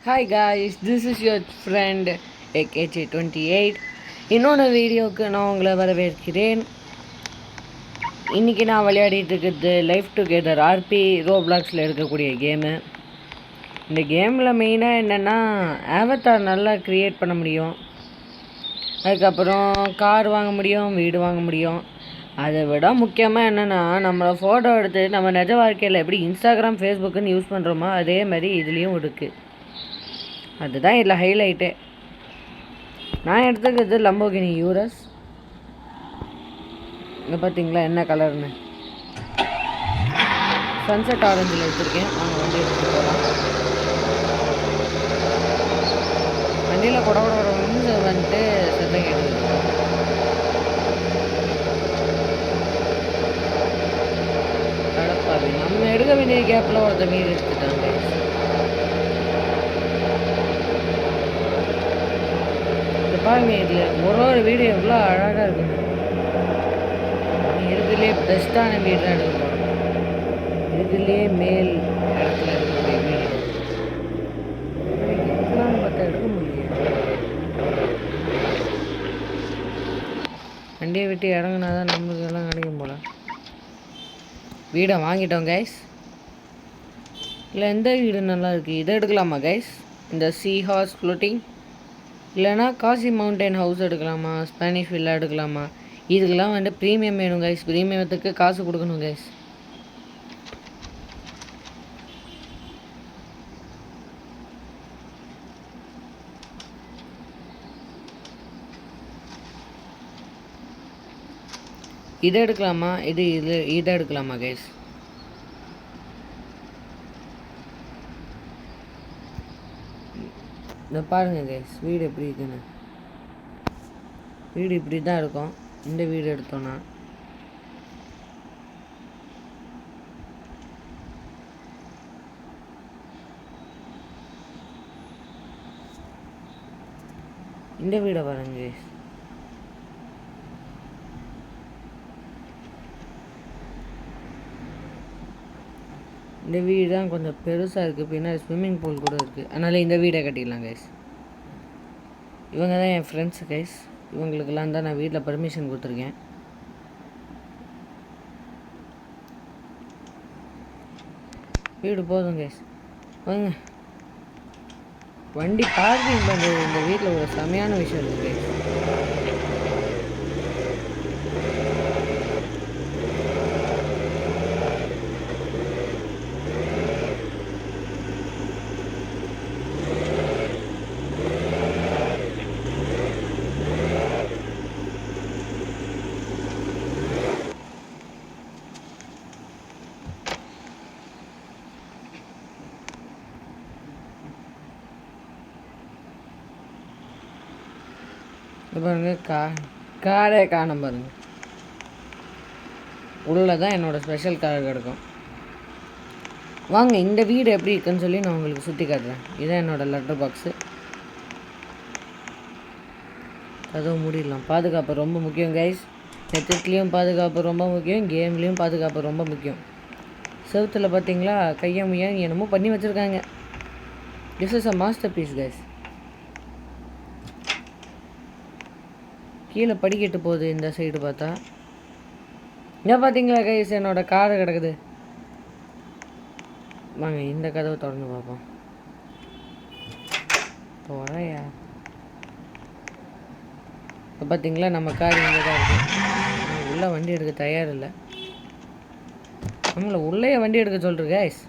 Hi guys, this is your friend AKJ28. இன்னொன்று வீடியோவுக்கு நான் உங்களை வரவேற்கிறேன். இன்றைக்கி நான் விளையாடிட்டு இருக்கிறது லைஃப் டுகெதர் ஆர்பி ரோப்ளாக்ஸில் இருக்கக்கூடிய கேமு. இந்த கேமில் மெயினாக என்னென்னா ஆவத்தார் நல்லா க்ரியேட் பண்ண முடியும். அதுக்கப்புறம் கார் வாங்க முடியும், வீடு வாங்க முடியும். அதை விட முக்கியமாக என்னென்னா நம்மளை ஃபோட்டோ எடுத்து நம்ம நிஜ வாழ்க்கையில் எப்படி இன்ஸ்டாகிராம் ஃபேஸ்புக்குன்னு யூஸ் பண்ணுறோமோ அதே மாதிரி இதுலேயும் இருக்குது. அதுதான் இதில் ஹைலைட்டு. நான் எடுத்துக்கிறது லம்போகினி யூரஸ். இங்கே பார்த்தீங்களா என்ன கலர்னு, சன்செட் ஆரஞ்சில் எடுத்துருக்கேன். அவங்க வண்டி எடுத்துகிட்டு போகலாம். வண்டியில் கூட வந்துட்டு சத்தம் கேட்டு கடப்பாவி நம்ம எடுக்க வேண்டிய கேப்பில் ஒருத்த மீது எடுத்துட்டாங்க. பாருங்க, இதில் ஒரு வீடியோ எவ்வளோ அழகாக இருக்குங்க. இதுலேயே பெஸ்ட்டான வீடு தான் எடுக்க போகிறோம். இதுலேயே மேல் இடத்துல இருக்கக்கூடிய வீடு எடுக்கலாம்னு பார்த்தா எடுக்க முடியும். வண்டியை விட்டு இறங்கினா தான் நம்மளுக்கு எல்லாம் கிடைக்கும் போல. வீடை வாங்கிட்டோம் கைஸ். இல்லை எந்த வீடு நல்லா இருக்குது, இதை எடுக்கலாமா கைஸ்? இந்த சீ ஹார்ஸ் ஃப்ளோட்டிங் இல்லைனா காசி மவுண்டைன் ஹவுஸ் எடுக்கலாமா, ஸ்பானிஷ் வில்லா எடுக்கலாமா? இதுக்கெல்லாம் வந்துட்டு ப்ரீமியம் வேணும் கைஸ். ப்ரீமியத்துக்கு காசு கொடுக்கணும் கைஸ். இதை எடுக்கலாமா, இதை எடுக்கலாமா கைஸ்? இதை பாருங்கள் கைஸ், வீடு எப்படி இருக்குன்னு. வீடு இப்படி தான் இருக்கும். இந்த வீடு எடுத்தோன்னா இந்த வீடை பாருங்க கைஸ். இந்த வீடு தான் கொஞ்சம் பெருசாக இருக்குது. பின்னாடி ஸ்விம்மிங் பூல் கூட இருக்குது. அதனால் இந்த வீடை கட்டிடலாம் கைஸ். இவங்க தான் என் ஃப்ரெண்ட்ஸு கைஸ். இவங்களுக்கெல்லாம் தான் நான் வீட்டில் பர்மிஷன் கொடுத்துருக்கேன். வீடு போதும் கைஸ், வாங்க. வண்டி பார்க்கிங் பண்ணுறது இந்த வீட்டில் ஒரு செமையான விஷயம் இருக்குது கைஸ். பாருங்க, காரே காணும் பாருங்க. உள்ளே தான் என்னோடய ஸ்பெஷல் கார் கிடக்கும். வாங்க, இந்த வீடு எப்படி இருக்குன்னு சொல்லி நான் உங்களுக்கு சுற்றி காட்டுறேன். இதுதான் என்னோடய லெட்டர் பாக்ஸு. அதுவும் மூடிடலாம். பாதுகாப்பு ரொம்ப முக்கியம் கைஸ். நெட்லேயும் பாதுகாப்பு ரொம்ப முக்கியம், கேம்லேயும் பாதுகாப்பு ரொம்ப முக்கியம். செவுத்தில் பார்த்தீங்களா கையமுயன் என்னமோ பண்ணி வச்சுருக்காங்க. This is a master piece guys. கீழே படிக்கட்டு போகுது இந்த சைடு பார்த்தா. இங்கே பார்த்தீங்களா கைஸ், என்னோடய காரை கிடக்குது. வாங்க இந்த கதவை திறந்து பார்ப்போம். போறையா இப்போ பார்த்தீங்களா நம்ம கார் இங்கே தான் இருக்குது. உள்ளே வண்டி எடுக்க தயார் இல்லை. நம்மளை உள்ளே வண்டி எடுக்க சொல்கிறேன் கைஸ்.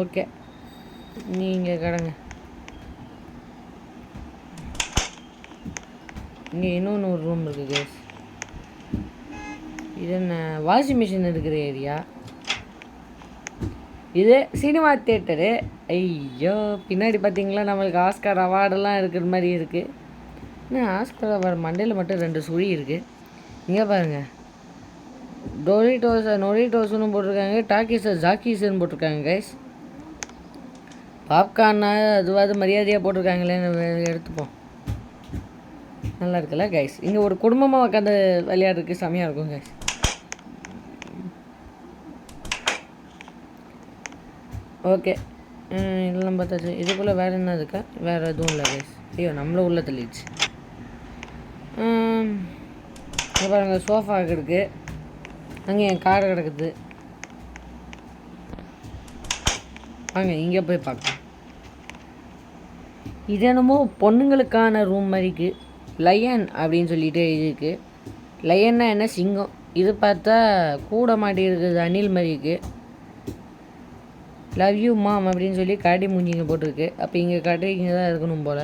ஓகே, நீங்கள் கடங்க. இங்கே இன்னொன்று ஒரு ரூம் இருக்குது கேஸ். இது என்ன, வாஷிங் மிஷின் இருக்கிற ஏரியா. இது சினிமா தேட்டரு. ஐயோ, பின்னாடி பார்த்தீங்களா நம்மளுக்கு ஆஸ்கார் அவார்டெல்லாம் இருக்கிற மாதிரி இருக்குது. என்ன ஆஸ்கார் அவார்டு மண்டையில் மட்டும் 2 சுழி இருக்குது. இங்கே பாருங்கள், நொரிட்டோஸ்னு போட்டிருக்காங்க, டாக்கீஸை ஜாக்கீஸ்ன்னு போட்டிருக்காங்க கைஸ். பாப்கார்னா அதுவாது மரியாதையாக போட்டிருக்காங்களேன்னு எடுத்துப்போம். நல்லா இருக்குல்ல கைஸ். இங்கே ஒரு குடும்பமாக உட்காந்து விளையாடுறதுக்கு செமையாக இருக்கும் கைஸ். ஓகே, இதெல்லாம் பார்த்தாச்சு. இதுக்குள்ளே வேறு என்ன இருக்கா? வேறு எதுவும் இல்லை கைஸ். ஐயோ நம்மளும் உள்ளே தள்ளிடுச்சு. இங்கே பாருங்கள், சோஃபா கிடக்கு. அங்கே என் கார் கிடக்குது. வாங்க இங்கே போய் பார்க்கலாம். இது என்னமோ பொண்ணுங்களுக்கான ரூம் மாதிரிக்கு. லயன் அப்படின்னு சொல்லிட்டு இருக்குது. லயன்னா என்ன? சிங்கம். இது பார்த்தா கூட மாட்டி இருக்குது அணில் மாதிரி இருக்குது. லவ் யூ மாம் அப்படின்னு சொல்லி காட்டி மூஞ்சிங்க போட்டிருக்கு. அப்போ இங்கே காட்டி இங்கே தான் இருக்கணும் போல்.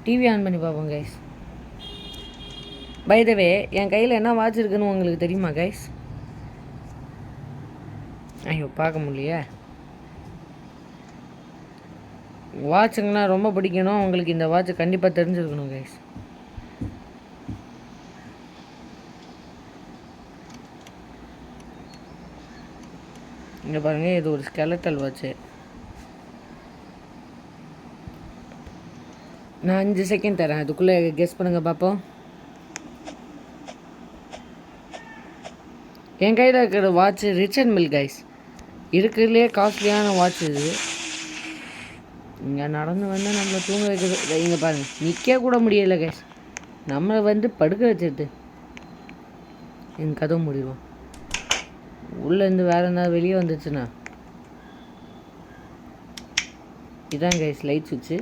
டிவி ஆன் பண்ணி பார்ப்போம் கைஸ். பை த வே, என் கையில் என்ன வாட்ச் இருக்குன்னு உங்களுக்கு தெரியுமா கைஸ்? ஐயோ பார்க்க முடியலையே. வாட்சுங்களாம் ரொம்ப பிடிக்கணும் உங்களுக்கு. இந்த வாட்ச் கண்டிப்பாக தெரிஞ்சிருக்கணும் கைஸ். இங்கே பாருங்கள், இது ஒரு ஸ்கெலட்டல் வாட்ச்சு. நான் 5 செகண்ட் தரேன், அதுக்குள்ளே கெஸ் பண்ணுங்கள் பார்ப்போம். என் கையில் இருக்கிற watch rich and mill guys. இருக்கிறதுலே காஸ்ட்லியான வாட்ச் இது. இங்கே நடந்து வந்து நம்மளை தூங்க வைக்கிறது. இங்கே பாருங்கள், நிற்க கூட முடியலை கைஸ். நம்மளை வந்து படுக்க வச்சுட்டு என் கதவு முடிவோம். உள்ளேருந்து வேறு என்ன வெளியே வந்துச்சுன்னா இதான் கைஸ் லைட் சுவிட்சு.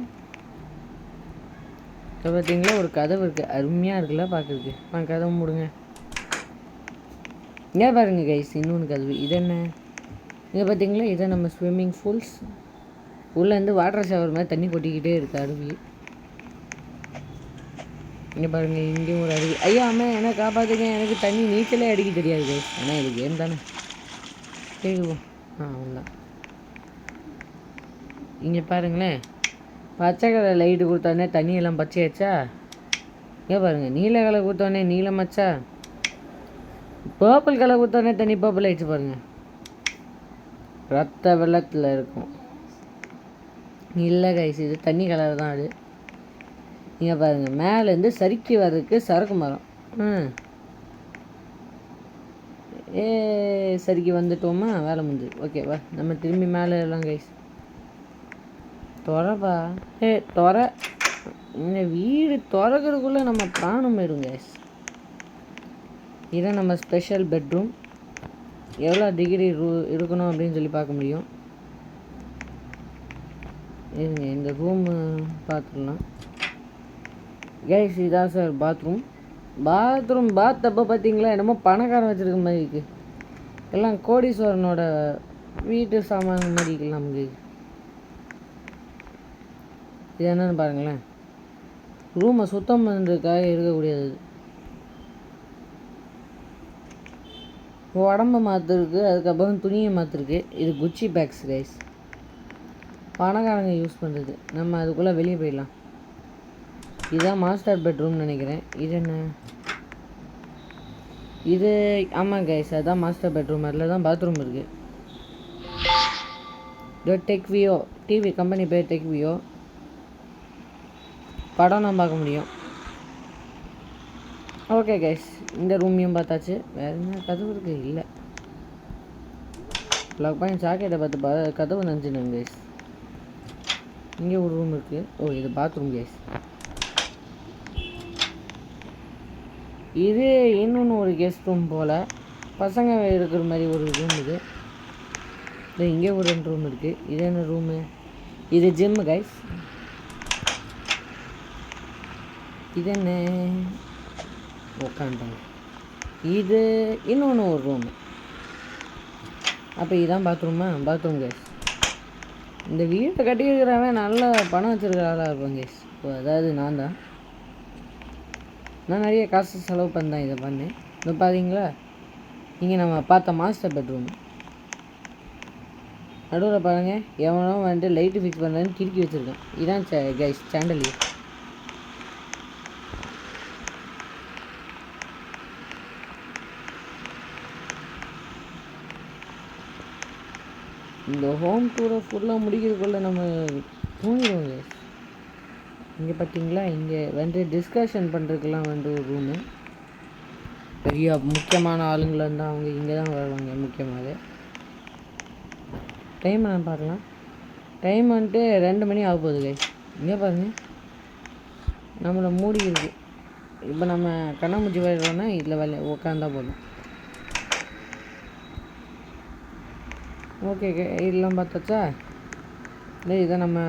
இப்போ பார்த்தீங்களா ஒரு கதவு இருக்குது. அருமையாக இருக்குல்ல பார்க்குறதுக்கு. கதவு மூடுங்க. இங்கே பாருங்க கைஸ், இன்னொன்று கதவு. இது என்ன? இங்கே பார்த்தீங்களா, இதை நம்ம ஸ்விம்மிங் பூல்ஸ். உள்ளேருந்து வாட்டர் ஷவர் மாதிரி தண்ணி கொட்டிக்கிட்டே இருக்குது அருவி. இங்கே பாருங்கள், இங்கேயும் ஒரு அருவி. ஐயா அம்மா என்ன காப்பாற்றுங்க, எனக்கு தண்ணி நீச்சலே அடிக்க தெரியாது கைஸ். ஆனால் இது கேம் தானே கேட்குவோம். அவ்வளோதான். இங்கே பாருங்களேன், பச்சை கலர் லைட்டு கொடுத்தோடனே தண்ணியெல்லாம் பச்சையாச்சா? இங்கே பாருங்கள், நீல கலர் கொடுத்தோடனே நீளமாச்சா? பர்பிள் கலர் கொடுத்தோடனே தண்ணி பர்பிள் ஆயிடுச்சு பாருங்கள். ரத்த வெள்ளத்தில் இருக்கும். இல்லை கைஸ், இது தண்ணி கலர் தான் அது. இங்கே பாருங்கள், மேலேருந்து சறுக்கி வர்றதுக்கு சரக்கு மரம். சறுக்கி வந்துட்டோமா, வேலை முடிஞ்சு. ஓகேவா, நம்ம திரும்பி மேலே எல்லாம் கைஸ். துறப்பா துற. இந்த வீடு திறக்கிறதுக்குள்ளே நம்ம பிராணம் போயிடும் கைஸ். இதான் நம்ம ஸ்பெஷல் பெட்ரூம். எவ்வளோ டிகிரி இருக்கணும் அப்படின்னு சொல்லி பார்க்க முடியும். இருங்க, இந்த ரூமு பார்த்துக்கலாம் கைஸ். இதான் சார் பாத்ரூம். பாத்தப்போ பார்த்தீங்களா, என்னமோ பணக்காரன் வச்சுருக்க மாதிரி இருக்குது. எல்லாம் கோடீஸ்வரனோட வீட்டு சாமான மாதிரி இருக்கலாம் நமக்கு. இது என்னன்னு பாருங்களேன், ரூமை சுத்தம் பண்ணுறதுக்காக இருக்கக்கூடியது. உடம்பை மாற்றுருக்கு, அதுக்கப்புறம் துணியை மாற்றுருக்கு. இது குச்சி பேக்ஸ் கைஸ், பணக்காரங்க யூஸ் பண்ணுறது. நம்ம அதுக்குள்ளே வெளியே போயிடலாம். இதுதான் மாஸ்டர் பெட்ரூம்னு நினைக்கிறேன். இது என்ன? இது ஆமாம் கைஸ், அதுதான் மாஸ்டர் பெட்ரூம். அதில் தான் பாத்ரூம் இருக்குது. இதோ டெக் வியோ டிவி, கம்பெனி பேர் டெக் வியோ. படம் நான் பார்க்க முடியும். ஓகே கைஸ், இந்த ரூமையும் பார்த்தாச்சு. வேறு என்ன கதவு இருக்குது? இல்லை, ப்ளக் பாயிண்ட் சாக்கெட்டை பார்த்து கதவு நினச்சினேன் கைஸ். இங்கே ஒரு ரூம் இருக்குது. ஓ, இது பாத்ரூம் கைஸ். இது இன்னொன்று ஒரு கெஸ்ட் ரூம் போல், பசங்க இருக்கிற மாதிரி ஒரு ரூம் இது. இங்கே ஒரு 2 ரூம் இருக்குது. இது என்ன ரூமு? இது ஜிம்மு கைஸ். இது என்ன? உட்காந்துட்டாங்க. இது இன்னொன்று ஒரு ரூமு. அப்போ இதுதான் பாத்ரூமா? Bathroom guys. இந்த வீட்டை கட்டியிருக்கிறவன் நல்ல பணம் வச்சுருக்கிற ஆளாக இருப்பான் கைஸ். இப்போ அதாவது நான் தான். நான் நிறைய காசு செலவு பண்ணேன் இதை பண்ணேன். இப்போ பார்த்தீங்களா, இங்கே நம்ம பார்த்த மாஸ்டர் பெட்ரூம். நடுவில் பாருங்கள், எவனோ வந்துட்டு லைட்டு ஃபிக்ஸ் பண்ணுறதுன்னு கிறுக்கி வச்சுருக்கேன். இதான் கைஸ் சாண்டலியர். இந்த ஹோம் டூரை ஃபுல்லாக முடிக்கிறதுக்குள்ளே நம்ம தூங்கிடுவோம் கைஸ். இங்கே பார்த்தீங்களா, இங்கே வந்து டிஸ்கஷன் பண்ணுறதுக்கெல்லாம் வந்து ஒரு ரூமு. பெரிய முக்கியமான ஆளுங்களாக இருந்தால் அவங்க இங்கே தான் வருவாங்க முக்கியமாக. டைம் நான் பார்க்கலாம். டைம் வந்துட்டு 2 மணி ஆக போகுது கைஸ். இங்கே பாருங்கள், நம்மளை மூடி இருக்குது. இப்போ நம்ம கண்ணாமூச்சி விளையாடுறோன்னா இதில் உட்காந்தா போதும். ஓகே, இதெல்லாம் பார்த்தாச்சா? இதை நம்ம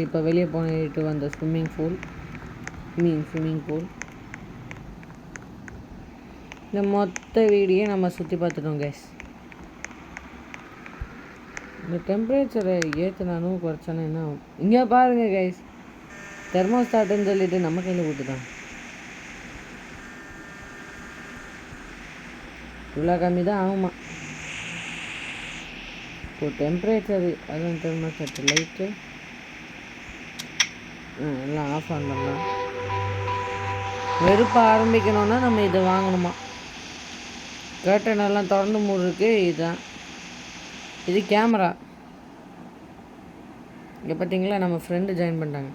இப்போ வெளியே போயிட்டு வந்த ஸ்விம்மிங் பூல். இந்த மொத்த வீடியோ நம்ம சுற்றி பார்த்துட்டோம் கைஸ். இந்த டெம்பரேச்சரை ஏற்றினாலும் குறைச்சானு என்ன ஆகும்? இங்கே பாருங்கள் கைஸ், தெர்மோஸ்டாட்டுன்னு சொல்லிட்டு நம்ம கையில் கொடுத்துட்டான். இவ்வளோ கம்மி தான் ஆகுமா இப்போ டெம்பரேச்சரு? அதுவும் தெர்மோஸ்டாட்டு லைட்டு எல்லாம் ஆஃப் ஆன் பண்ணலாம். வெறுப்ப ஆரம்பிக்கணுன்னா நம்ம இதை வாங்கணுமா? கர்டன் எல்லாம் திறந்து மூடுறதுக்கு இதுதான். இது கேமரா. இங்கே பார்த்தீங்களா, நம்ம ஃப்ரெண்டு ஜாயின் பண்ணிட்டாங்க.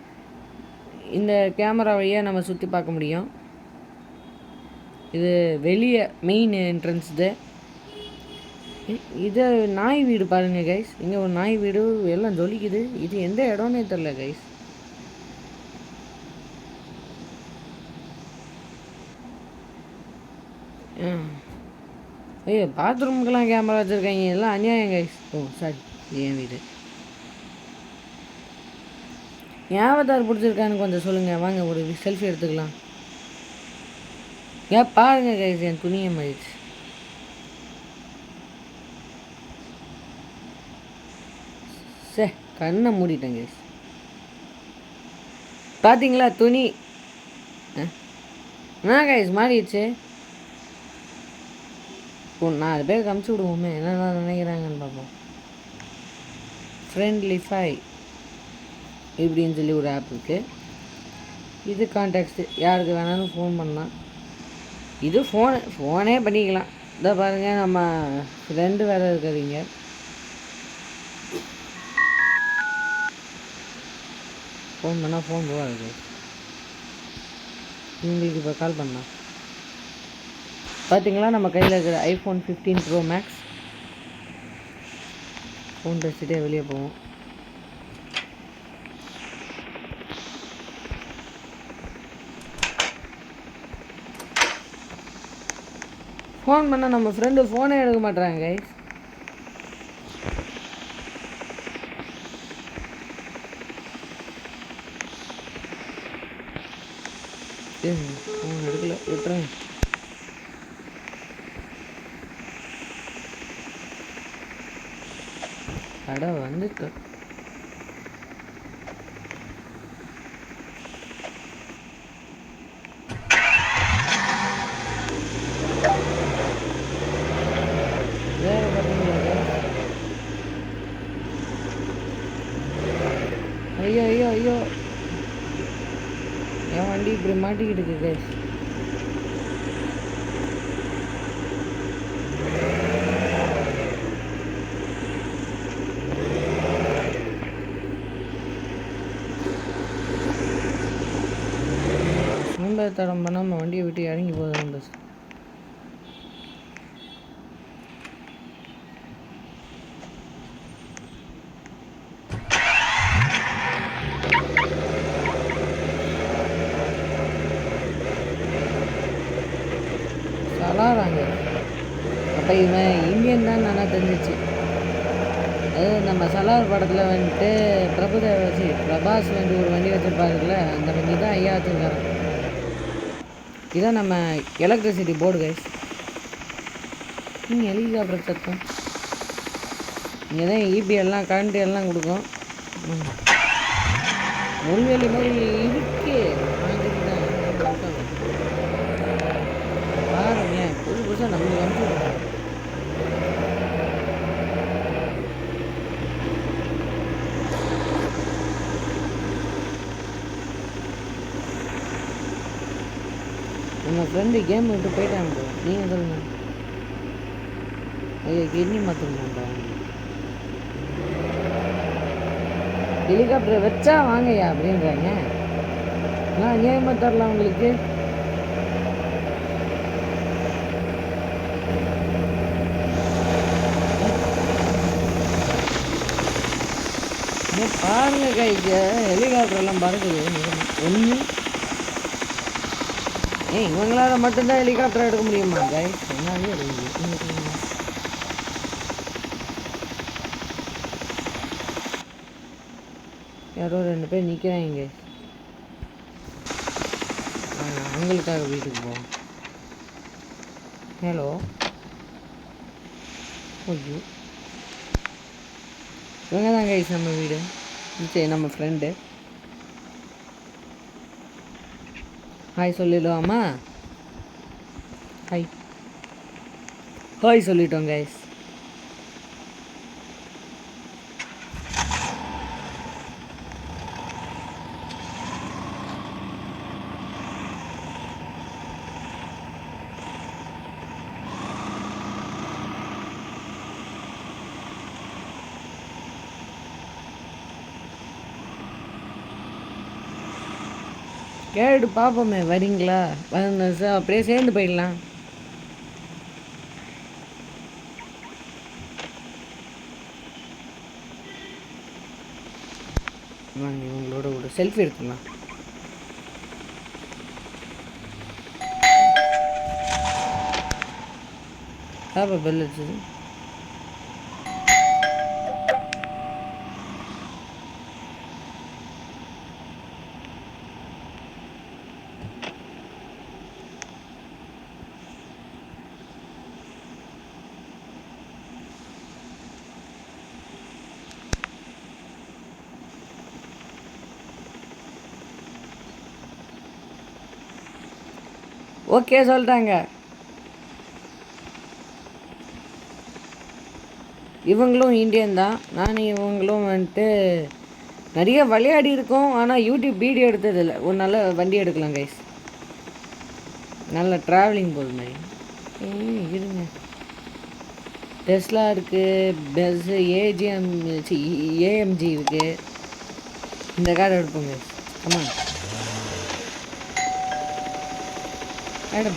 இந்த கேமரா வழியாக நம்ம சுற்றி பார்க்க முடியும். இது வெளியே மெயின் என்ட்ரன்ஸ். இது நாய் வீடு பாருங்கள் கைஸ். இங்கே ஒரு நாய் வீடு எல்லாம் ஜொலிக்குது. இது எந்த இடம்னே தெரில கைஸ். ஐயோ, பாத்ரூமுக்கெல்லாம் கேமரா வச்சுருக்காங்க. எல்லாம் அநியாயம் கைஸ். ஓ சாரி, என் வீடு. ஞாபகத்தார் பிடிச்சிருக்கான்னு கொஞ்சம் சொல்லுங்கள். வாங்க ஒரு செல்ஃபி எடுத்துக்கலாம். ஏன் பாருங்க கைஸ், என் துணியை மாறிடுச்சு. சே, கண்ணை மூடிட்டேன் கைஸ். பார்த்தீங்களா துணி? கைஸ் மாறிடுச்சு. இப்போ 4 பேர் கமிச்சு விடுவோமே, என்னென்ன நினைக்கிறாங்கன்னு பார்ப்போம். ஃப்ரெண்ட்லிஃபை இப்படின்னு சொல்லி ஒரு ஆப் இருக்குது. இது கான்டாக்ட்ஸு, யாருக்கு வேணாலும் ஃபோன் பண்ணலாம். இது ஃபோனே பண்ணிக்கலாம். இதை பாருங்கள், நம்ம ஃப்ரெண்டு வேறு இருக்கிறீங்க. ஃபோன் பண்ணால் ஃபோன் போகாது. உங்களுக்கு இப்போ கால் பண்ணலாம். பார்த்தீங்களா, நம்ம கையில் இருக்கிற iPhone 15 Pro Max. ஃபோன் பேசிட்டே வெளியே போவோம். ஃபோன் பண்ணால் நம்ம ஃப்ரெண்டு ஃபோனே எடுக்க மாட்டுறாங்க கைஸ். ஃபோன் எடுக்கல, விட்டுறேன். அட வந்துட்டு வேறு பார்த்தீங்களா? ஐயோ ஐயோ ஐயோ, என் வண்டி இப்படி மாட்டிக்கிட்டு இருக்கு கைஸ். தடம் பண்ணால் நம்ம வண்டியை விட்டு இறங்கி போதும் பஸ். சலாராங்க. அப்போ இவன் இந்தியன் தான் நல்லா தெரிஞ்சிச்சு. அது நம்ம சலார் படத்தில் வந்துட்டு பிரபாஸ் வந்து ஒரு வண்டி வச்சுருப்பாருல்ல, அந்த வண்டி தான் ஐயா வச்சுருக்காரு. இதான் நம்ம எலக்ட்ரிசிட்டி போர்டு கைஸ். ஹெலிகாப்டர் சத்தம். இங்கே தான் இபி எல்லாம் கரண்ட் எல்லாம் கொடுக்கும். முள்வெளி மாதிரி இருக்கு. பாருங்க, புதுசாக நம்மளுக்கு அனுப்பிச்சு. நம்ம ஃப்ரெண்டு கேம் விட்டு போயிட்டாங்க. நீங்கள் சொல்லுங்கள். ஐயோ, கிட்னி மாற்றணுமாண்டா. ஹெலிகாப்டரை வச்சா வாங்கய்யா அப்படின்றாங்க. நான் அநியாயமாக தரலாம் உங்களுக்கு. பாருங்க கைஸ், ஹெலிகாப்டர் எல்லாம் பறக்குது. ஒன்று இவங்களால மட்டும்தான் ஹெலிகாப்டர் எடுக்க முடியுமா கைஸ்? என்னாலே யாரோ 2 பேர் நிற்கிறாங்க. அவங்களுக்காக வீட்டுக்கு போவோம். ஹலோ, ஓகே, இவங்க தான் கைஸ் நம்ம வீடு. சரி, நம்ம ஃப்ரெண்டு. ஹாய் சொல்லிடுவாமா? ஹாய் ஹாய் சொல்லிட்டோம் கைஸ். கேட்டு பார்ப்போமே, வரீங்களா? வந்து சார் அப்படியே சேர்ந்து போயிடலாம். வாங்க, இவங்களோட ஒரு செல்ஃபி எடுத்துக்கலாம். பாப்பா பெல் அடிச்சது. ஓகே சொல்லிட்டாங்க. இவங்களும் இந்தியன் தான். நானும் இவங்களும் வந்துட்டு நிறைய விளையாடி இருக்கோம். ஆனால் யூடியூப் வீடியோ எடுத்ததில்லை. ஒரு நல்ல வண்டி எடுக்கலாம் கைஸ். நல்ல ட்ராவலிங் போகுது மாதிரி. இருங்க, டெஸ்லா இருக்குது, பெஸ்ஸு, ஏஎம்ஜி இருக்குது. இந்த கார் எடுப்போங்க. ஆமாம்,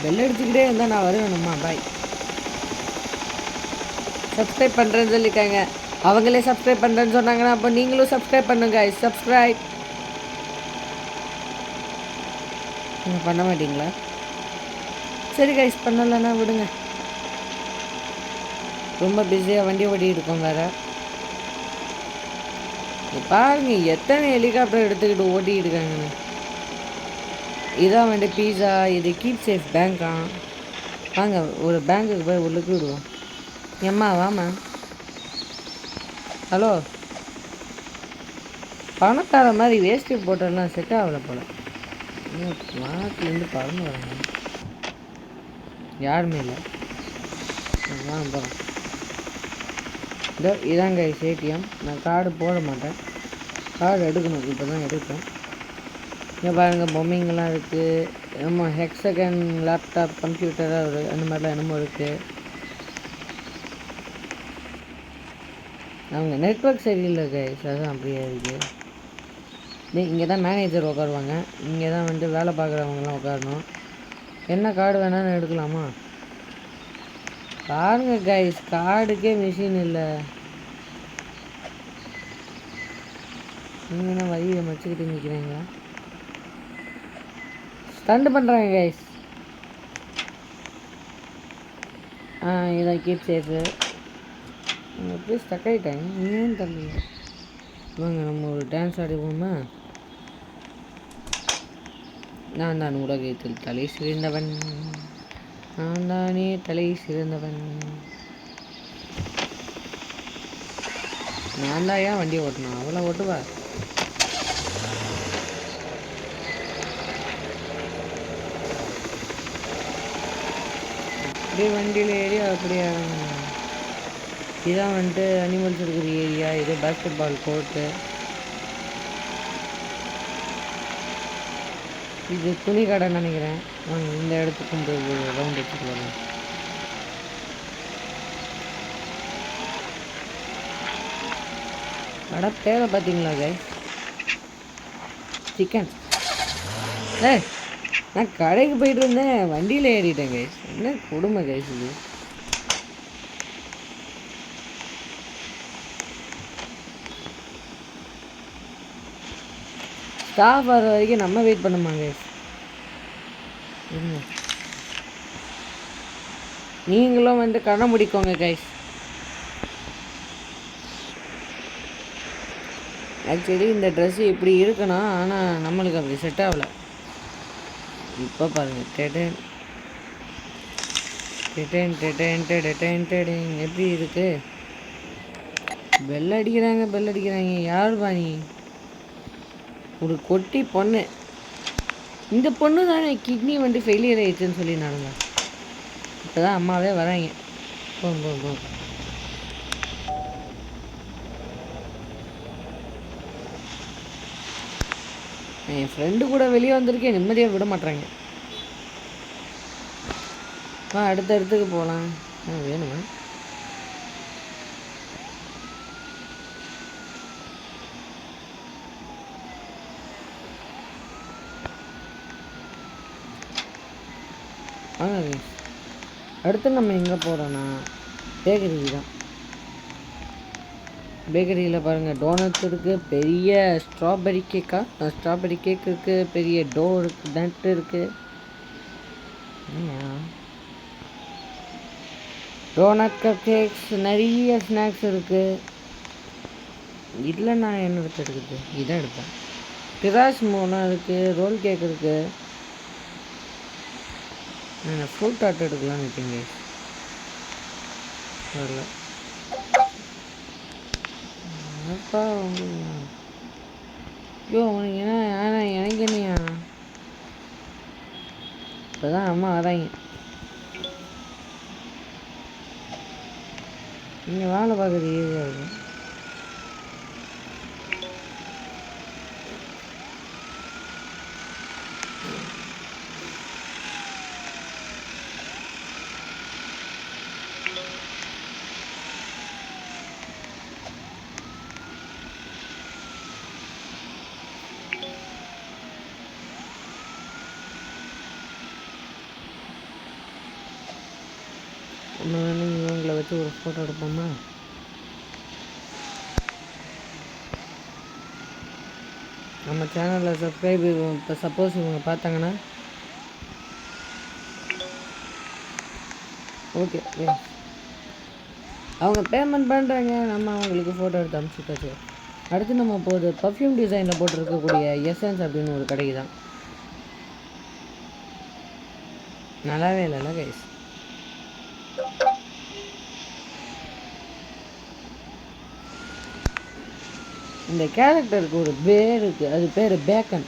பெல் அடிச்சுக்கிட்டே இருந்தால் நான் வருவேணுமா? பாய். சப்ஸ்கிரைப் பண்ணுறேன்னு சொல்லியிருக்காங்க. அவங்களே சப்ஸ்கிரைப் பண்ணுறேன்னு சொன்னாங்கன்னா அப்போ நீங்களும் சப்ஸ்கிரைப் பண்ணுங்க. சப்ஸ்கிரைப் நீங்கள் பண்ண மாட்டிங்களா? சரி கைஸ், பண்ணலன்னா விடுங்க. ரொம்ப பிஸியாக வண்டி ஓட்டிகிட்டு இருக்கோம் வேறு. பாருங்க எத்தனை ஹெலிகாப்டர் எடுத்துக்கிட்டு ஓட்டிகிட்டு இருக்காங்கன்னு. இதான் வந்து பீஸா. இது கீப் சேஃப் பேங்க்கா? வாங்க ஒரு பேங்க்குக்கு போய் உள்ளுக்கு விடுவோம். எம்மா வாமா. ஹலோ, பணக்கார மாதிரி வேஸ்ட்டு போட்டெல்லாம் செட் ஆகலை போல். வானத்துலேருந்து பறந்து வராங்க. யாருமே இல்லை. வாங்க போகிறோம். இதாங்க ஏடிஎம். நான் கார்டு போட மாட்டேன், கார்டு எடுக்கணும். இப்போ தான் எடுப்பேன். இங்கே பாருங்கள், பொம்மைங்கெல்லாம் இருக்குது. என்னமோ ஹெக்ஸகன் லேப்டாப் கம்ப்யூட்டராக அந்த மாதிரிலாம் என்னமோ இருக்குது. அவங்க நெட்ஒர்க் சரியில்லை கைஸ், அதுதான் அப்படியே இருக்குது. இங்கே தான் மேனேஜர் உட்காருவாங்க. இங்கே தான் வந்து வேலை பார்க்குறவங்கலாம் உட்காரணும். என்ன கார்டு வேணாலும் எடுக்கலாமா? பாருங்க கைஸ், கார்டுக்கே மிஷின் இல்லை. நீங்கள் என்ன வழியை மச்சிக்கிட்டு நிற்கிறீங்களா? ஸ்டண்ட் பண்ணுறாங்க கைஸ். இதை கீப் சேஃபு. அப்படியே ஸ்டக் ஆகிட்டாங்க. ஏன் தம்பி? வாங்க நம்ம ஒரு டான்ஸ் ஆடிப்போமா? நான் தான் உலகத்தில் தலை சிறந்தவன், நான் தானே தலை சிறந்தவன். நான் தான் ஏன் வண்டி ஓட்டணும்? அவளை ஓட்டுவா. அப்படியே வண்டியில் ஏறி அப்படியே இதான் வந்துட்டு அனிமல்ஸ் இருக்கிற ஏரியா. இது பாஸ்கெட் பால் கோர்ட்டு. இது துணி கடை நினைக்கிறேன். இந்த இடத்துக்கு ரவுண்ட் எடுத்துட்டு வரலாம். கடை பேரை பார்த்தீங்களா கைஸ்? சிக்கன். நான் கடைக்கு போயிட்டு இருந்தேன், வண்டியில் ஏறிட்டேன் கைஸ். என்ன கொடுமை கைஸ் இது. ஸ்டாஃப் வர வரைக்கும் நம்ம வெயிட் பண்ணுமா கைஸ்? நீங்களும் வந்து கண்ணை முடிக்கோங்க கைஸ். ஆக்சுவலி இந்த ட்ரெஸ்ஸு இப்படி இருக்கணும், ஆனால் நம்மளுக்கு அப்படி செட் ஆகலை. இப்போ பாருங்கள், டெடன் டெடன் டெடன் டெடன் டெடன் எப்படி இருக்கு? பெல் அடிக்கிறாங்க. யார் பாணி? ஒரு கொட்டி பொண்ணு. இந்த பொண்ணு தானே கிட்னி வந்து ஃபெயிலியர் ஆயிடுச்சுன்னு சொல்லி நடந்தா. இப்போ தான் அம்மாவே வராங்க. போ. என் ஃப்ரெண்டு கூட வெளியே வந்திருக்கேன், நிம்மதியாக விட மாட்றாங்க. அடுத்த இடத்துக்கு போகலாம். வேணுமா? அடுத்து நம்ம எங்கே போகிறோன்னா பேக்கரிக்கு தான். பேக்கரியில் பாருங்கள், டோனட்ஸ் இருக்குது, பெரிய ஸ்ட்ராபெரி கேக் இருக்குது, பெரிய டோ இருக்குது, நட்டு இருக்குது. டோனட் கப் கேக்ஸ், நிறைய ஸ்நாக்ஸ் இருக்குது. இதில் நான் என்ன எடுக்கிறது? இதான் எடுப்பேன். டிராஸ் மூலம் இருக்குது, ரோல் கேக் இருக்குது. நான் ஃப்ரூட் ஆட் எடுக்கலான்னு இருக்கேங்க. வரல அப்பா ஐயோ உனக்கு என்ன எனக்கு என்னையா? இப்போ தான் அம்மா வராங்க. நீங்கள் வேலை பார்க்குறது ஈஸியாக இருக்கும். நம்ம வேணும் இவங்களை வச்சு ஒரு ஃபோட்டோ எடுப்போமா? நம்ம சேனலில் சப்ஸ்கிரைப் இப்போ சப்போஸ் இவங்க பார்த்தாங்கன்னா ஓகே, அவங்க பேமெண்ட் பண்ணுறாங்க, நம்ம அவங்களுக்கு ஃபோட்டோ எடுத்து அனுப்பிச்சுட்டாச்சு. அடுத்து நம்ம போகுது பர்ஃப்யூம் டிசைனில் போட்டிருக்கக்கூடிய எசன்ஸ் அப்படின்னு ஒரு கடைக்கு தான். நல்லாவே இல்லைல்ல கைஸ்? இந்த கேரக்டருக்கு ஒரு பேர் இருக்குது, அது பேர் பேக்கன்.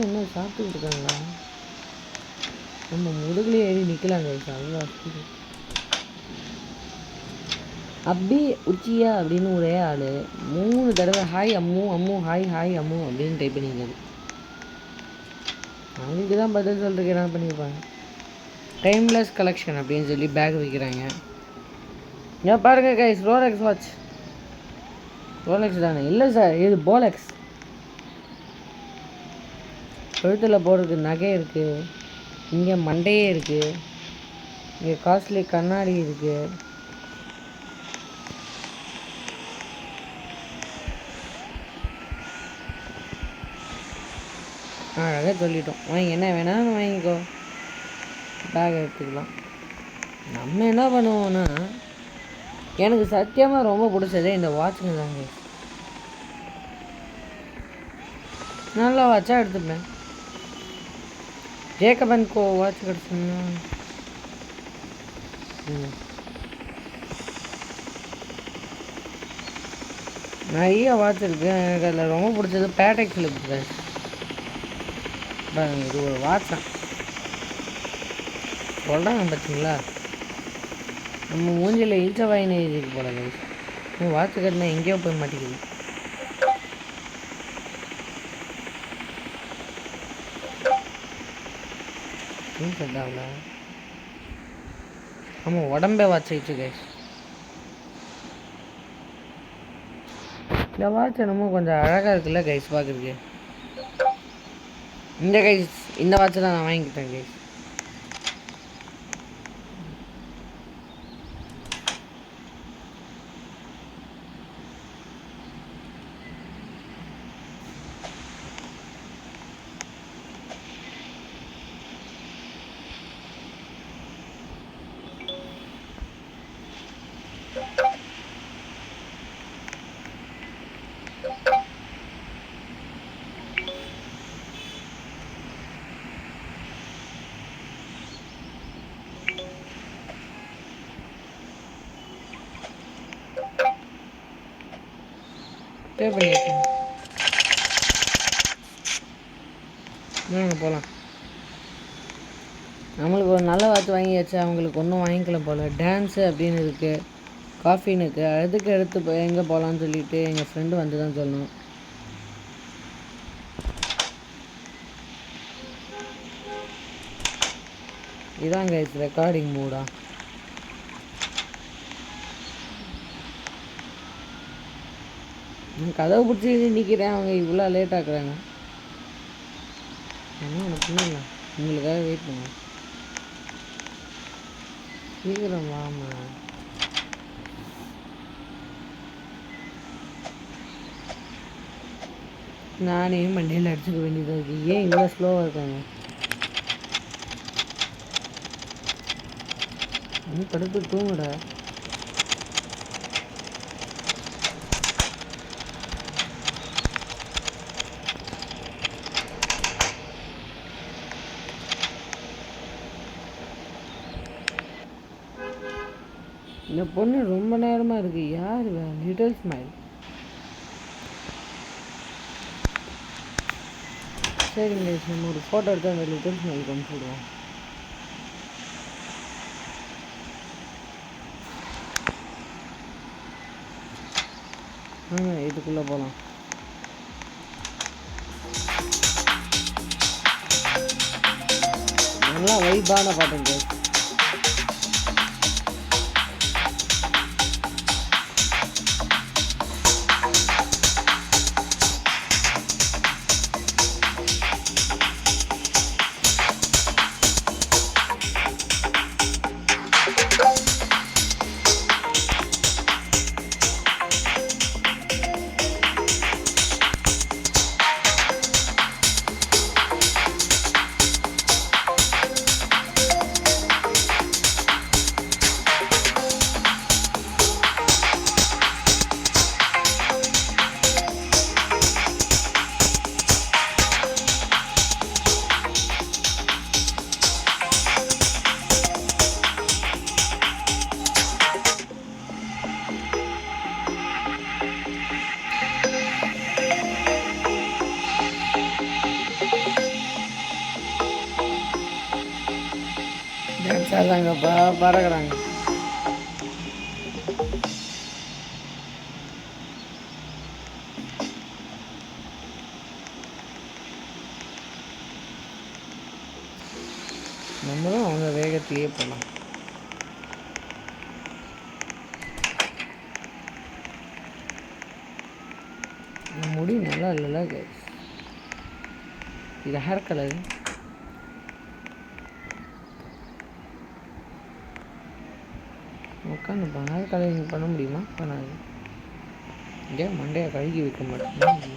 என்ன சாப்பிட்டுக்கிட்டு இருக்காங்களா? நம்ம முதுகுலேயே ஏறி நிற்கலாம் கைஸ். அதுதான் அப்படி உச்சியா அப்படின்னு ஒரே ஆள் 3 தடவை ஹாய் அம்மு ஹாய் அம்மு அப்படின்னு டைப் பண்ணிக்கிறது. அவங்களுக்கு தான் பதில் சொல்கிறதுக்கு என்ன பண்ணியிருப்பாங்க. டைம்லெஸ் கலெக்ஷன் அப்படின்னு சொல்லி பேக் விற்கிறாங்க. ஏன் பாருங்க கைஸ், ரோலெக்ஸ் வாட்ச். ரோலெக்ஸ் தானே? இல்லை சார், இது போலெக்ஸ். கழுத்தில் போடுறதுக்கு நகை இருக்குது, இங்கே மண்டையே இருக்குது, இங்கே காஸ்ட்லி கண்ணாடி இருக்குது. அழகாக சொல்லிட்டோம், வாங்கி என்ன வேணாலும் வாங்கிக்கோ, பேக் எடுத்துக்கலாம். நம்ம என்ன பண்ணுவோன்னா, எனக்கு சத்தியமாக ரொம்ப பிடிச்சதே இந்த வாட்சுங்க தாங்க. நல்ல வாட்சாக எடுத்துப்பேன். ஜேக்கப் அண்ட் கோ வாட்ச் கிடச்சுன்னா நிறைய வாட்ச் இருக்குது. எனக்கு அதில் ரொம்ப பிடிச்சது பேடெக் ஃபிலிப்ஸ் தான். பாருங்க, இது ஒரு வாட்ச் தான் சொல்கிறாங்க பார்த்தீங்களா? நம்ம மூஞ்சில் இழுச்ச வாயினை எழுதிக்கு போல. வாட்ச் கட்டினா எங்கேயோ போய் மாட்டேங்குது. செட் ஆகல. ஆமாம், உடம்பே வாட்ச் ஆயிடுச்சு கைஸ். இந்த வாட்ச் என்னமோ கொஞ்சம் அழகாக இருக்குல்ல கைஸ் பார்க்குறதுக்கு. இந்த கைஸ் இந்த வாட்சை தான் நான் வாங்கிக்கிட்டேன் கைஸ். பே பண்ணியாச்சு. போகலாம். நம்மளுக்கு ஒரு நல்ல வாட்ச் வாங்கியாச்சு, அவங்களுக்கு ஒன்றும் வாங்கிக்கல போல். டான்ஸு அப்படின்னு இருக்குது, காஃபின்னு இருக்குது. அதுக்கு எடுத்து எங்கே போகலான்னு சொல்லிவிட்டு எங்கள் ஃப்ரெண்டு வந்து தான் சொல்லணும். இதாங்க ரெக்கார்டிங் மூடா. நான் கதவை பிடிச்சி நிற்கிறேன், அவங்க இவ்வளோ லேட் ஆக்குறாங்க. என்ன பண்ணல, உங்களுக்காக வெயிட் பண்ண. சீக்கிரம் வாமா. நானே மண்டையில் அடிச்சுக்க வேண்டியதாக இருக்குது. ஏன் இவ்வளோ ஸ்லோவாக இருக்காங்க? நீ படுத்து தூங்குடா. இந்த பொண்ணு ரொம்ப நேரமாக இருக்குது. யார் லிட்டில் ஸ்மைல்? சரிங்க, நம்ம ஒரு ஃபோட்டோ எடுத்து அந்த லிட்டில் ஸ்மைல் அனுப்பிச்சுடுவோம். இதுக்குள்ளே போகலாம். நல்லா வைப்பான பாட்டுங்க. டான்ஸாதாங்கப்பா பறக்கிறாங்க. நம்மளும் அவங்க வேகத்தையே போகலாம். முடி நல்லா இல்லைல்ல கைஸ்? இது ஹேர் கலரு. உட்காந்து ஹேர் கலரிங் பண்ண முடியுமா? பண்ணாது. ஏன் மண்டையை கழுகி வைக்க மாட்டேன்?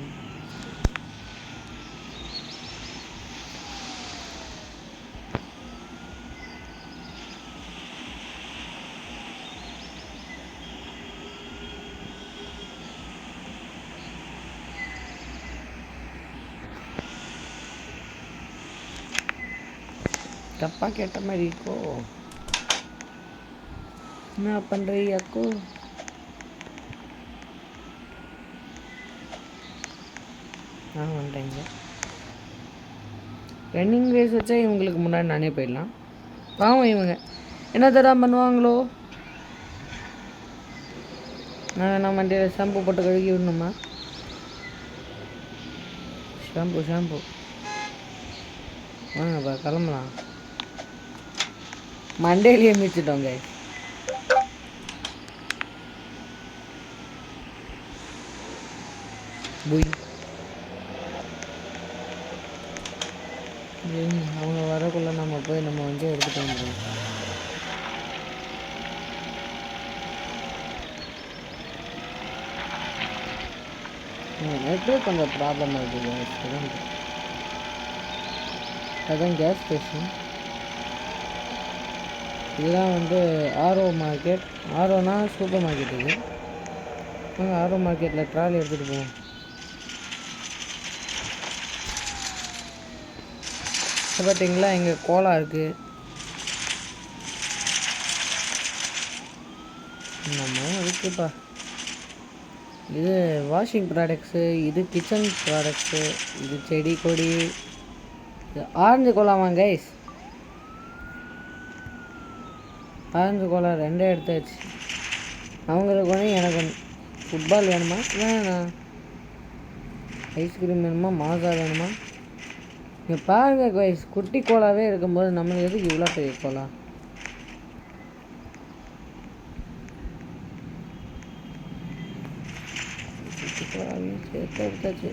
தப்பாக கேட்ட மாதிரி இருக்கோ? என்ன பண்ணுறியாக்கோ? வந்துட்டேங்க. ரன்னிங் ரேஸ் வச்சா இவங்களுக்கு முன்னாடி நானே போயிடலாம். பாவம் இவங்க என்ன தராம பண்ணுவாங்களோ? நான் மண்டியில் ஷாம்பு போட்டு கழுகி விடணுமா? ஷாம்பு வாங்கப்பா கிளம்பலாம். மண்டேலியே மிச்சிட்டோங்க. அவங்க வரக்குள்ள நம்ம போய் நம்ம வந்து எடுத்துட்டு வந்துடுவோம். நெட்வொர்க் கொஞ்சம் ப்ராப்ளம் இருக்குது. அதான் கேஸ் ஸ்டேஷன். இதெல்லாம் வந்து ஆர்ஓ மார்க்கெட். ஆர்ஓனா சூப்பர் மார்க்கெட். இது ஆர்ஓ மார்க்கெட்டில் ட்ராலி எடுத்துகிட்டு போவோம். பார்த்தீங்களா, இங்கே கோலா இருக்குது. நம்ம இருக்குப்பா. இது வாஷிங் ப்ராடக்ட்ஸு, இது கிச்சன் ப்ராடக்ட்ஸு, இது செடி கொடி. இது ஆரஞ்சு கோலாமா கைஸ்? ஆரஞ்சு கோலா 2 எடுத்தாச்சு. அவங்களுக்கு ஒன்று, எனக்கு ஒன்று. ஃபுட்பால் வேணுமா? வேணாம். ஐஸ்கிரீம் வேணுமா? மாசா வேணுமா? இங்கே பாருங்க கைஸ், குட்டி கோலாவே இருக்கும்போது நம்ம எதுக்கு இவ்வளோ பெரிய கோலா? குட்டி கோலாவையும் சேர்த்து எடுத்தாச்சு.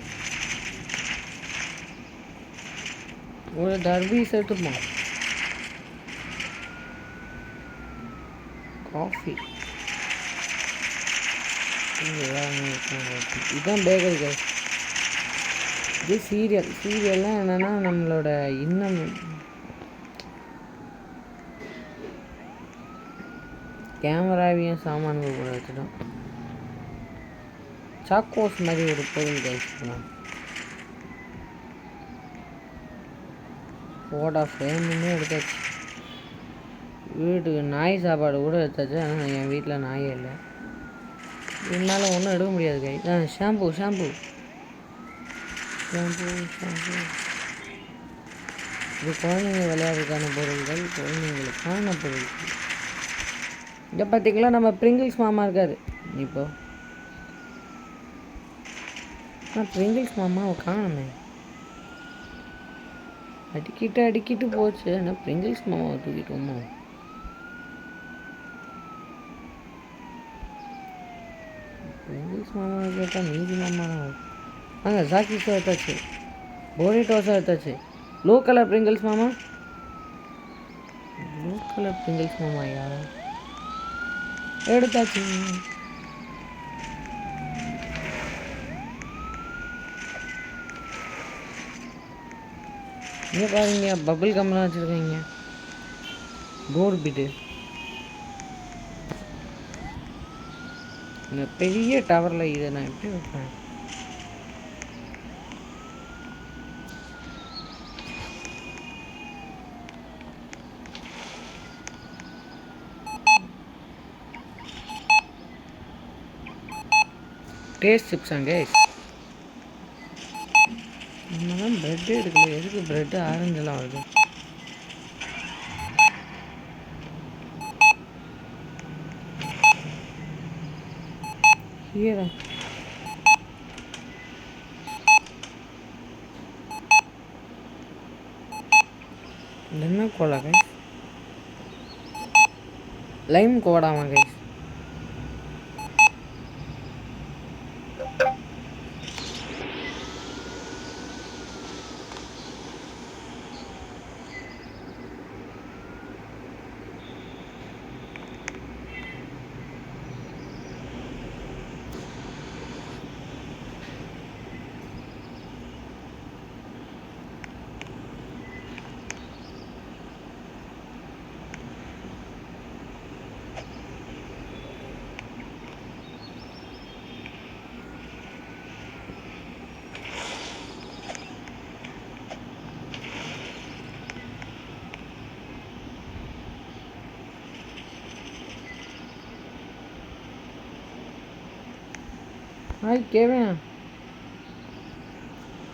ஒரு டர்பி சேர்த்துப்போம். காஃபி இதுதான் பேக்கரி கைஸ். இது சீரியல்லாம் என்னென்னா நம்மளோட இன்னும் கேமராவையும் சாமான்கள் கூட வச்சுட்டோம். சாக்கோஸ் மாதிரி ஒரு பொருள் கைஸ்லாம் ஃபோட்டோ ஃப்ரேமுமே எடுத்தாச்சு. வீட்டுக்கு நாய் சாப்பாடு கூட எடுத்தாச்சு. ஆனால் என் வீட்டில் நாயே இல்லை, இருந்தாலும் ஒன்றும் எடுக்க முடியாது கை. ஷாம்பு இது குழந்தைங்க விளையாடுறதுக்கான பொருட்கள், குழந்தைங்களுக்கான பொருட்கள். இதை பார்த்திங்களா, நம்ம பிரிங்கிள்ஸ் மாமா இருக்கார் இப்போ. ஆனால் பிரிங்கிள்ஸ் மாமாவை காணுமே. அடிக்கிட்டு போச்சு. ஆனால் பிரிங்கிள்ஸ் மாமாவை தூக்கிட்டோமோ? பிரிங்கிள்ஸ் மாமாவை கேட்டால் நீதி மாமா தான். ஜாக்கீஸும் எடுத்தாச்சு, போரிட்டோஸும் எடுத்தாச்சு. ப்ளூ கலர் பிரிங்கிள்ஸ் மாமா, யார் எடுத்தாச்சு. இங்கே பாருங்க, பபிள் கம்லாம் வச்சுருக்கீங்க. போர் பிட்டு, இந்த பெரிய டவரில் இதை நான் எப்படி வைப்பேன்? டேஸ்ட் சிப்ஸாங்க. நம்ம தான் ப்ரெட்டு எடுக்கல, எதுக்கு ப்ரெட்டு ஆரஞ்செல்லாம் வருது? கீரை என்ன கோலா கைஸ்? லைம் கோடாமா கைஸ்? हाय केवें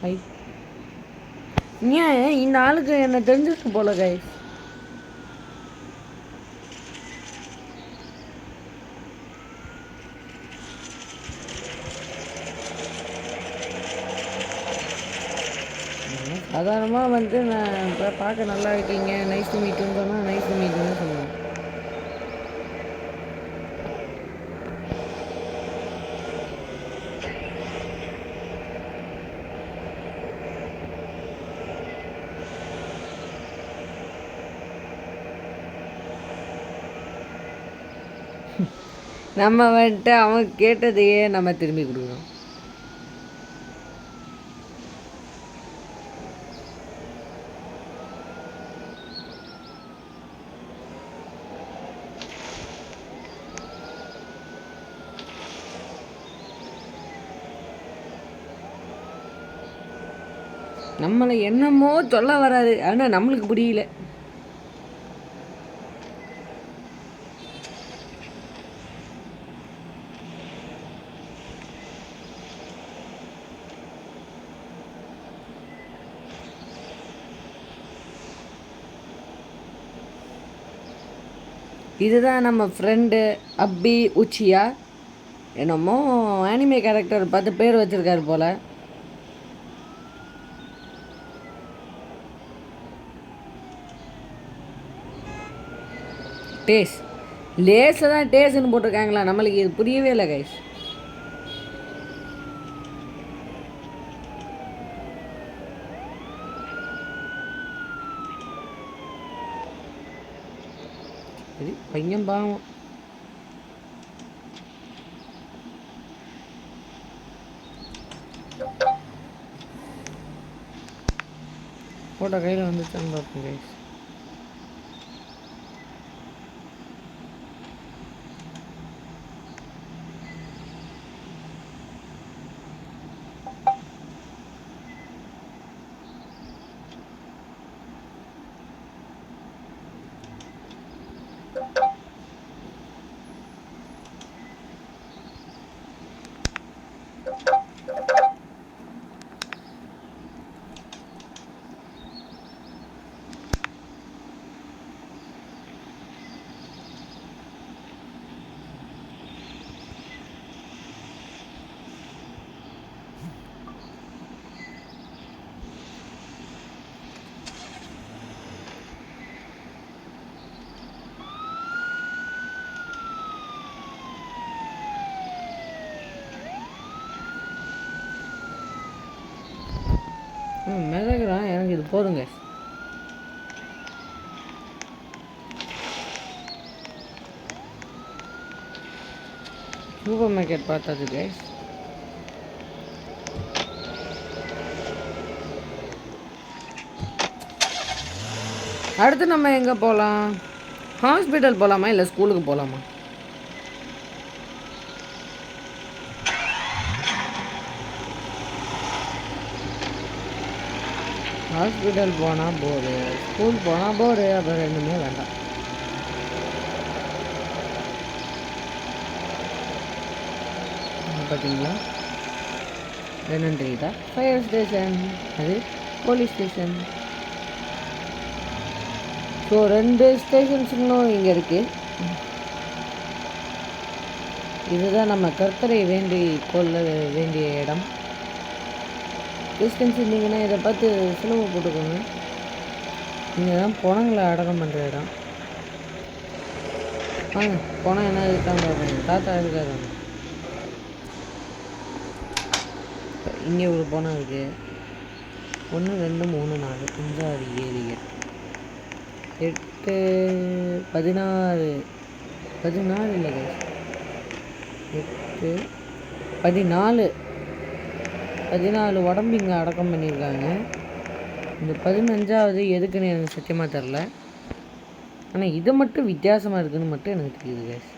हाय ஏன் இந்த ஆளுக்கு என்ன தெரிஞ்சிருக்கு போல கைஸ். சாதாரணமாக வந்து நான் இப்போ பார்க்க நல்லா இருக்கீங்க, நைஸ் டு மீட்டுன்னு சொன்னால் நைஸ் டு மீட்டுன்னு சொல்லுவேன். நம்ம வந்துட்டு அவன் கேட்டதையே நம்ம திரும்பி கொடுக்குறோம். நம்மளை என்னமோ சொல்ல வராது, ஆனால் நம்மளுக்கு புரியல. இதுதான் நம்ம ஃப்ரெண்டு அப்பி உச்சியா, என்னமோ ஆனிமே கேரக்டர் பார்த்து பேர் வச்சுருக்காரு போல். டேஸ் லேஸில் தான் டேஸ்ன்னு போட்டிருக்காங்களா, நம்மளுக்கு இது புரியவே இல்லை கைஸ். சரி பையன் பாவம். ஃபோட்டோ கையில் வந்துச்சான்னு பார்ப்போம் கைஸ். மிதக்குறான், எனக்கு இது போதுங்க. சூப்பர் மார்க்கெட் பார்த்தாச்சு கைஸ். அடுத்து நம்ம எங்கே போகலாம்? ஹாஸ்பிட்டல் போகலாமா இல்லை ஸ்கூலுக்கு போகலாமா? ஹாஸ்பிட்டல் போனால் போரு, ஸ்கூல் போனால் போரு, அப்புறம் ரெண்டுமே வேண்டாம். பார்த்தீங்களா என்னன்னு தெரியுதா? ஃபயர் ஸ்டேஷன், அது போலீஸ் ஸ்டேஷன். ஸோ 2 ஸ்டேஷன்ஸுங்களும் இங்கே இருக்குது. இதுதான் நம்ம கர்த்தரை வேண்டி கொள்ள வேண்டிய இடம். டிஸ்டன்ஸ் இருந்தீங்கன்னா இதை பார்த்து செலவு போட்டுக்கோங்க. இங்கே தான் பணங்களை அடக்கம் பண்ணுற இடம். வாங்க பணம் என்ன இருக்கான்னு பார்ப்போம். தாத்தா இருக்காரு. இங்கே ஒரு பணம் இருக்குது. 1 2 3 4 5 6 7 8 16 16 இல்லைங்க 8 14 உடம்பு இங்கே அடக்கம் பண்ணியிருக்காங்க. இந்த 15வது எதுக்குன்னு எனக்கு சத்தியமாக தெரில. ஆனால் இது மட்டும் வித்தியாசமாக இருக்குதுன்னு மட்டும் எனக்கு தெரியுது கைஸ்.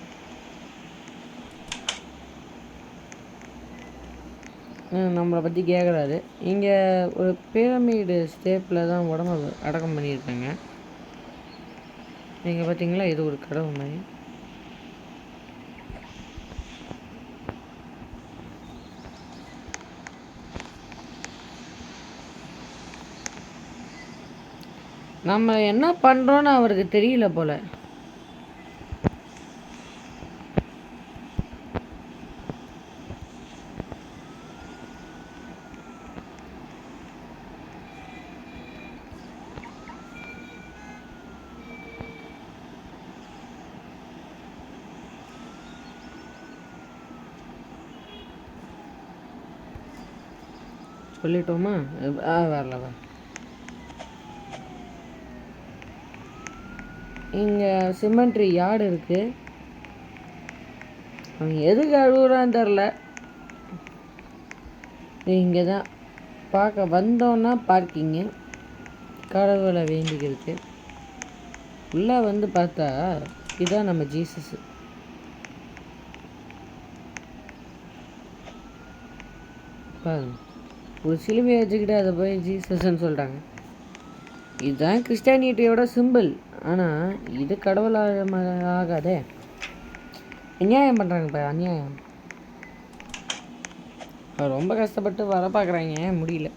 நம்மளை பற்றி கேட்குறாரு. இங்கே ஒரு பிரமிடு ஸ்டேப்பில் தான் உடம்பு அடக்கம் பண்ணியிருக்காங்க. நீங்கள் பார்த்தீங்களா, இது ஒரு கடவுள் மாதிரி. நம்ம என்ன பண்ணுறோன்னு அவருக்கு தெரியல போல். சொல்லிட்டோமா? வரல. இங்கே சிமெண்ட்ரி யார்டு இருக்குது. அவன் எதுக்கு அழுகுறான்னு தெரில. இங்கே தான் பார்க்க வந்தோன்னா பார்க்கிங்கு. கடவுளை வேண்டிக்கிறதுக்கு உள்ளே வந்து பார்த்தா இதுதான் நம்ம ஜீசஸ். பாருங்க, ஒரு சிலுவையை வச்சுக்கிட்டு அதை போய் ஜீசஸ்ன்னு சொல்கிறாங்க. இதுதான் கிறிஸ்டானிட்டியோட சிம்பிள். ஆனால் இது கடவுளாக ஆகாதே. அநியாயம் பண்ணுறாங்க. இப்போ அநியாயம். ரொம்ப கஷ்டப்பட்டு வர பார்க்குறாங்க, முடியல.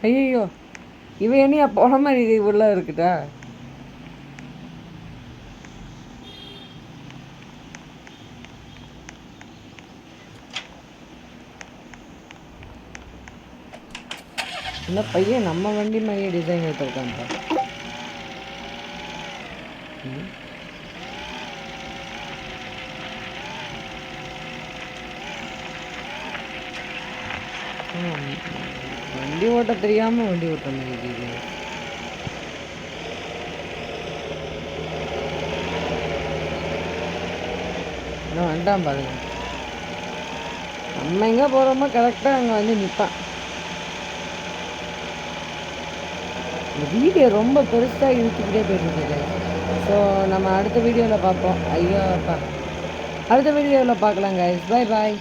ஐயோ, இவன் என்னையா போன மாதிரி உள்ள இருக்குதா? இந்த பையன் நம்ம வண்டி மாதிரி டிசைன் எடுத்துருக்கான்ப்பா. வண்டி ஓட்ட தெரியாம வண்டி ஓட்ட மாதிரி வேண்டாம் பாருங்க. நம்ம எங்கே போகிறோமோ கரெக்டாக அங்கே வந்து நிற்பான். இந்த வீடியோ ரொம்ப பெருசாக இழுத்துக்கிட்டே போயிட்டு. ஸோ நம்ம அடுத்த வீடியோவில் பார்ப்போம். ஐயோ அப்பா, அடுத்த வீடியோவில் பார்க்கலாம் கைஸ். பாய் பாய்.